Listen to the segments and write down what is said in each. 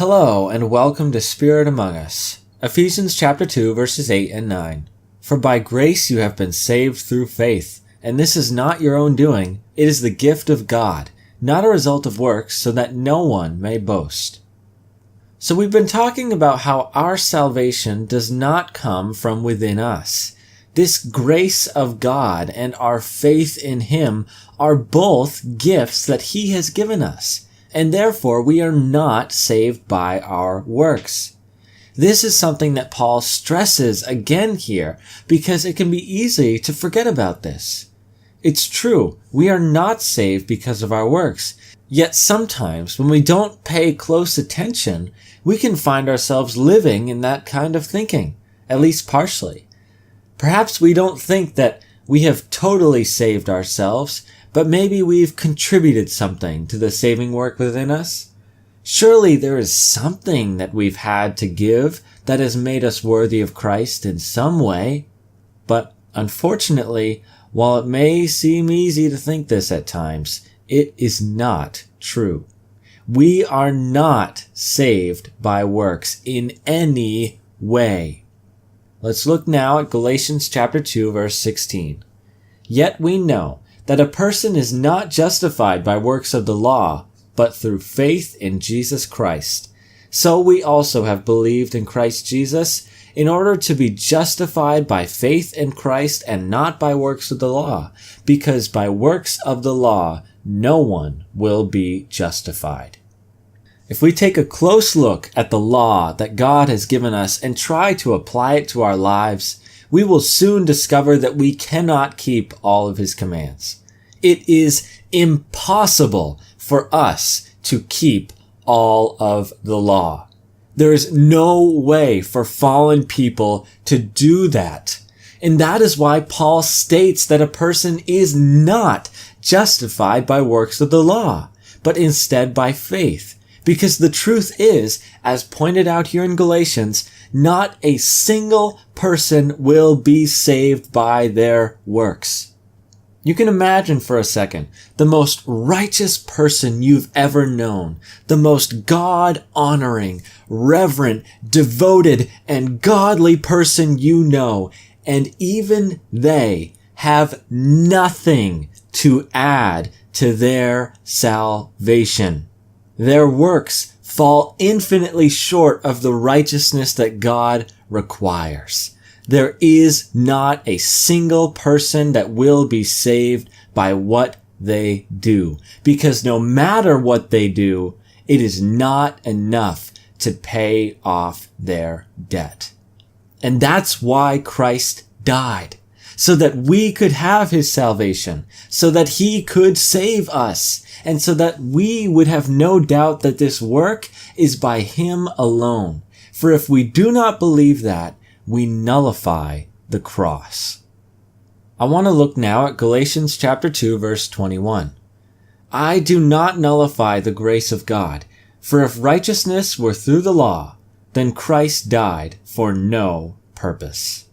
Hello, and welcome to Spirit Among Us. Ephesians chapter 2, verses 8 and 9. For by grace you have been saved through faith, and this is not your own doing, it is the gift of God, not a result of works, so that no one may boast. So we've been talking about how our salvation does not come from within us. This grace of God and our faith in Him are both gifts that He has given us, and therefore we are not saved by our works. This is something that Paul stresses again here because it can be easy to forget about this. It's true, we are not saved because of our works, yet sometimes when we don't pay close attention, we can find ourselves living in that kind of thinking, at least partially. Perhaps we don't think that we have totally saved ourselves, but maybe we've contributed something to the saving work within us. Surely there is something that we've had to give that has made us worthy of Christ in some way. But unfortunately, while it may seem easy to think this at times, it is not true. We are not saved by works in any way. Let's look now at Galatians chapter 2, verse 16. Yet we know that a person is not justified by works of the law, but through faith in Jesus Christ. So we also have believed in Christ Jesus, in order to be justified by faith in Christ and not by works of the law, because by works of the law no one will be justified. If we take a close look at the law that God has given us and try to apply it to our lives, we will soon discover that we cannot keep all of His commands. It is impossible for us to keep all of the law. There is no way for fallen people to do that. And that is why Paul states that a person is not justified by works of the law, but instead by faith. Because the truth is, as pointed out here in Galatians, not a single person will be saved by their works. You can imagine for a second the most righteous person you've ever known, the most God-honoring, reverent, devoted, and godly person you know, and even they have nothing to add to their salvation. Their works fall infinitely short of the righteousness that God requires. There is not a single person that will be saved by what they do, because no matter what they do, it is not enough to pay off their debt. And that's why Christ died, so that we could have His salvation, so that He could save us, and so that we would have no doubt that this work is by Him alone. For if we do not believe that, we nullify the cross. I want to look now at Galatians chapter 2, verse 21. I do not nullify the grace of God, for if righteousness were through the law, then Christ died for no purpose.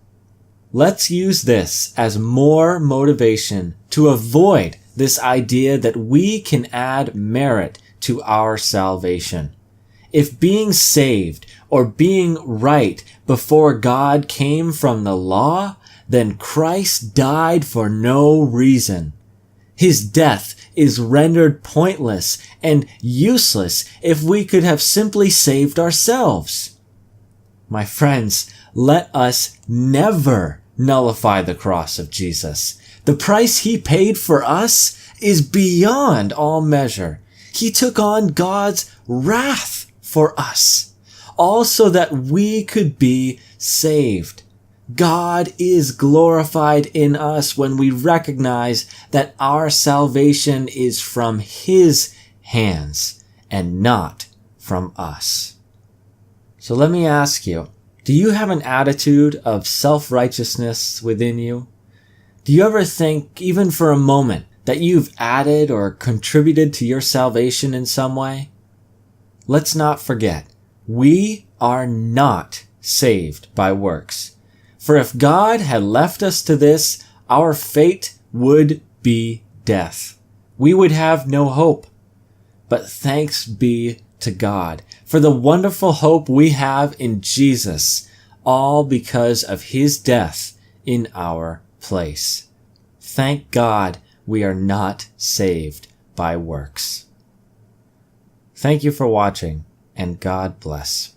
Let's use this as more motivation to avoid this idea that we can add merit to our salvation. If being saved or being right before God came from the law, then Christ died for no reason. His death is rendered pointless and useless if we could have simply saved ourselves. My friends, let us never nullify the cross of Jesus. The price He paid for us is beyond all measure. He took on God's wrath for us, all so that we could be saved. God is glorified in us when we recognize that our salvation is from His hands and not from us. So let me ask you, do you have an attitude of self-righteousness within you? Do you ever think, even for a moment, that you've added or contributed to your salvation in some way? Let's not forget, we are not saved by works. For if God had left us to this, our fate would be death. We would have no hope. But thanks be to God for the wonderful hope we have in Jesus, all because of his death in our place. Thank God we are not saved by works. Thank you for watching, and God bless.